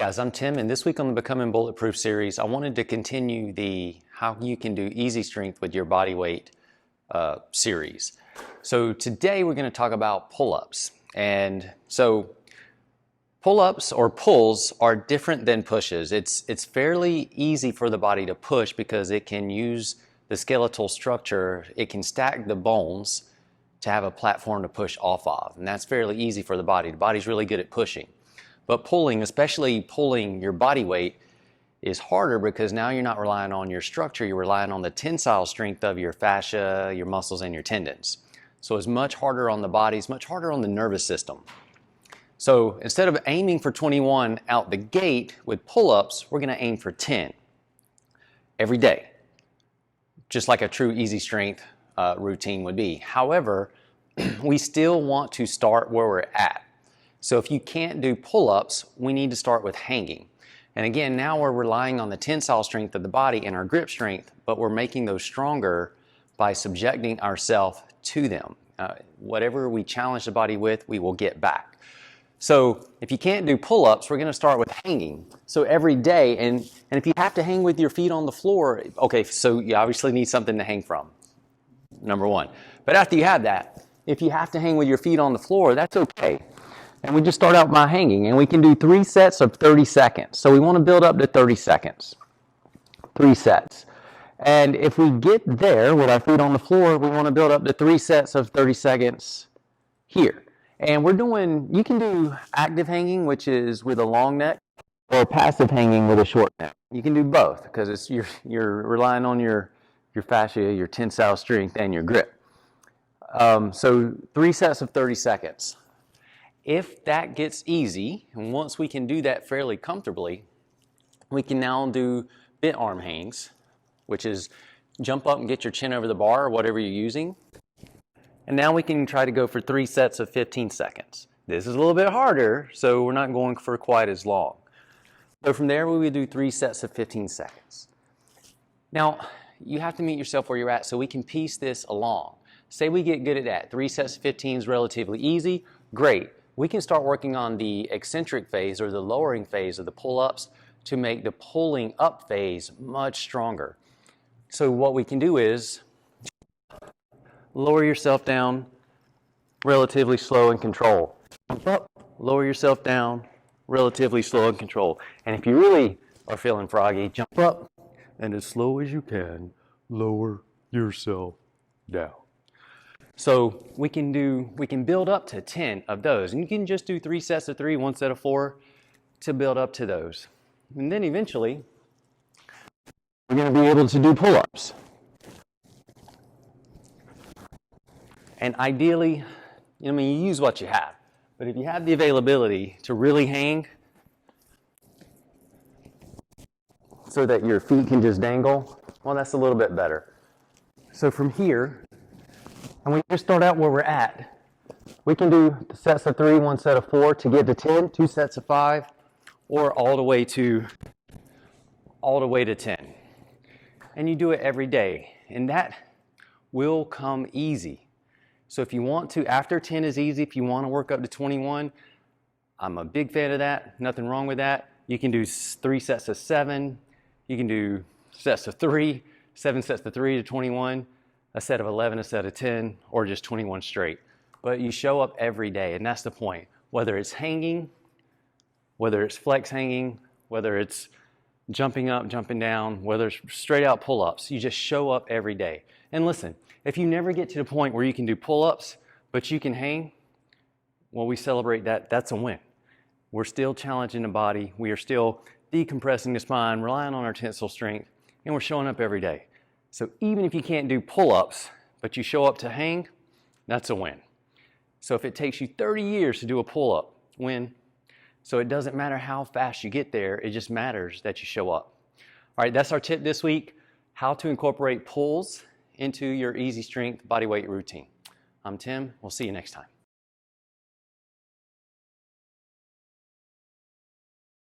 Guys, I'm Tim, and this week on the Becoming Bulletproof series, I wanted to continue the how you can do easy strength with your body weight series. So today we're going to talk about pull-ups. And so pull-ups or pulls are different than pushes. It's fairly easy for the body to push because it can use the skeletal structure. It can stack the bones to have a platform to push off of. And that's fairly easy for the body. The body's really good at pushing. But pulling, especially pulling your body weight, is harder because now you're not relying on your structure, you're relying on the tensile strength of your fascia, your muscles, and your tendons. So it's much harder on the body, it's much harder on the nervous system. So instead of aiming for 21 out the gate with pull-ups, we're gonna aim for 10 every day, just like a true easy strength routine would be. However, we still want to start where we're at. So if you can't do pull-ups, we need to start with hanging. And again, now we're relying on the tensile strength of the body and our grip strength, but we're making those stronger by subjecting ourselves to them. Whatever we challenge the body with, we will get back. So if you can't do pull-ups, we're gonna start with hanging. So every day, and if you have to hang with your feet on the floor, okay, so you obviously need something to hang from, number one. But after you have that, if you have to hang with your feet on the floor, that's okay. And we just start out by hanging, and we can do 3 sets of 30 seconds. So we want to build up to 30 seconds, 3 sets. And if we get there with our feet on the floor, we want to build up to 3 sets of 30 seconds here. And we're doing, you can do active hanging, which is with a long neck, or passive hanging with a short neck. You can do both because you're relying on your fascia, your tensile strength, and your grip. So 3 sets of 30 seconds. If that gets easy, and once we can do that fairly comfortably, we can now do bent arm hangs, which is jump up and get your chin over the bar or whatever you're using. And now we can try to go for 3 sets of 15 seconds. This is a little bit harder, so we're not going for quite as long. So from there, we would do 3 sets of 15 seconds. Now, you have to meet yourself where you're at so we can piece this along. Say we get good at that. 3 sets of 15 is relatively easy. Great. We can start working on the eccentric phase or the lowering phase of the pull-ups to make the pulling up phase much stronger. So what we can do is lower yourself down relatively slow and control. Jump up, lower yourself down relatively slow and control. And if you really are feeling froggy, jump up and as slow as you can, lower yourself down. So we can build up to 10 of those. And you can just do 3 sets of 3, 1 set of 4 to build up to those. And then eventually, we're going to be able to do pull-ups. And ideally, you use what you have. But if you have the availability to really hang so that your feet can just dangle, well, that's a little bit better. So from here, and we just start out where we're at. We can do sets of 3, 1 set of 4 to get to 10, 2 sets of 5, or all the way to 10. And you do it every day, and that will come easy. So if you want to, after 10 is easy, if you want to work up to 21, I'm a big fan of that, nothing wrong with that. You can do 3 sets of 7, you can do sets of 3, 7 sets of 3 to 21, a set of 11, a set of 10, or just 21 straight. But you show up every day, and that's the point. Whether it's hanging, whether it's flex hanging, whether it's jumping up, jumping down, whether it's straight out pull-ups, you just show up every day. And listen, if you never get to the point where you can do pull-ups, but you can hang, well, we celebrate that. That's a win. We're still challenging the body. We are still decompressing the spine, relying on our tensile strength, and we're showing up every day. So even if you can't do pull-ups, but you show up to hang, that's a win. So if it takes you 30 years to do a pull-up, win. So it doesn't matter how fast you get there, it just matters that you show up. All right, that's our tip this week, how to incorporate pulls into your easy strength bodyweight routine. I'm Tim, we'll see you next time.